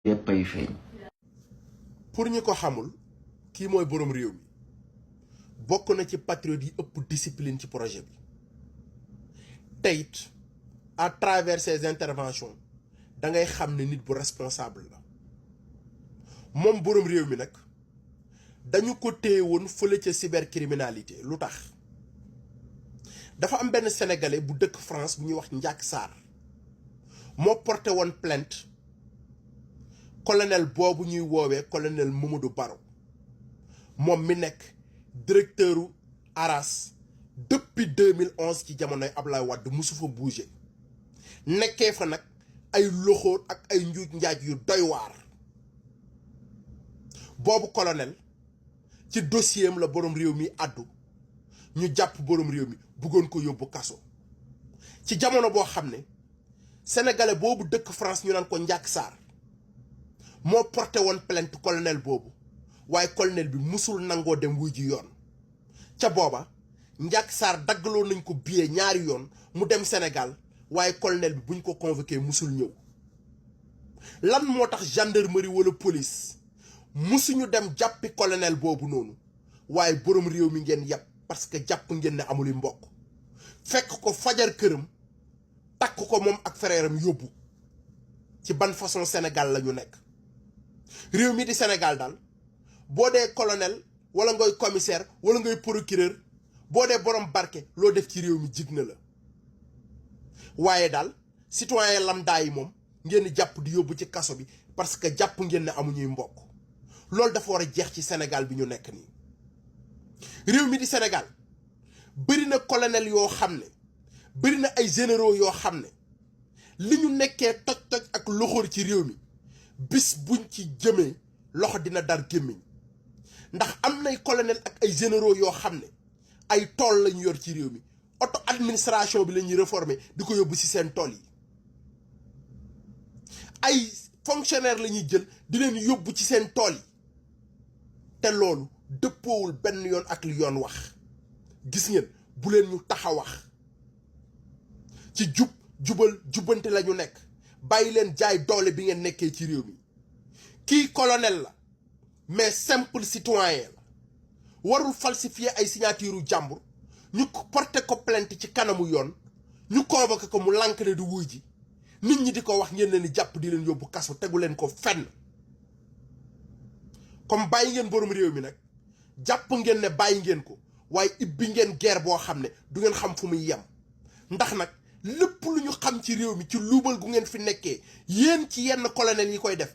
yéppay feeñ. pour ñi ko xamul kii mooy boroom réew mi bokk na ci patriote yi ëpp discipline ci projet bi teyit à travers ses interventions da ngay xam ne nit bu responsable la moom boroom réew mi nag dañu ko téye woon fële ca cybercriminalité lu tax dafa am benn sénégalais bu dëkk France bu ñuy wax Ndiak Sarr moo porté woon plainte colonel boobu ñuy woowee colonel Mamadou Baro moom mi nekk directeuru ARAS depuis 2011 ci jamonoy Ablaye Wade musu fa bougé nekkee fa nag ay loxoor ak ay njuuj njaaj yu doy waar boobu colonel ci dossier am la boroom réew mi àddu ñu jàpp boroom réew mi bëggoon ko yóbbu kaso ci jamono boo xam ne sénégalais boobu dëkk France ñu naan ko Ndiak Sarr moo porté woon plainte colonel boobu waaye colonel bi musul nangoo dem wuy ji yoon ca booba Ndiak Sarr daggaloo nañ ko billet ñaari yoon mu dem Sénégal waaye colonel bi buñ ko convoqué musul ñëw lan moo tax gendarmerie wala police musuñu dem jàppi colonel boobu noonu waaye boroom réew mi ngeen yàpp parce que jàpp ngeen ne amuli mbokk fekk ko fajar këram takk ko moom ak frère am yóbbu ci ban façon Sénégal la ñu nekk réew mi di Sénégal daal boo dee colonel wala ngay commissaire wala ngay procureur boo dee borom barke loo def ci réew mi jig na la waaye daal citoyen lambda yi moom ngeen di jàpp di yóbbu ci kaso bi parce que jàpp ngeen ne amuñuy mbokk loolu dafa war a jeex ci Sénégal bi ñu nekk nii réew mi di Sénégal bëri na colonel yoo xam ne bëri na ay généraux yoo xam ne li ñu nekkee toj-toj ak loxoor ci réew mi bis buñ ci jëmee loxo dina dar gémmiñ ndax am nay colonel ak ay généraux yoo xam ne ay tool lañu yor ci réew mi auto administration bi la ñuy réformer di ko yóbbu ci seen tool yi ay fonctionnaire la ñuy jël di leen yóbbu ci seen tool yi te loolu dëppoowul benn yoon ak li yoon wax gis ngeen bu leen ñu tax a wax ci jubal jubbante la ñu nekk bàyyi leen jaay doole bi ngeen nekkee ci réew mi kii colonel la mais simple citoyen la warul falsifier ay signature u jàmbur ñu porté ko plainte ci kanamu yoon ñu convoqué ko mu lànk ne du wuy ji nit ñi di ko wax ngeen leen di jàpp di leen yóbbu kaso tegu leen ko fenn comme bàyyi ngeen borom réew mi nag jàpp ngeen ne bàyyi ngeen ko waaye ibbi ngeen guerre boo xam ne du ngeen xam fu muy yem ndax nag lépp lu ñu xam ci réew mi ci luubal gu ngeen fi nekkee yéen ci yenn colonel yi koy def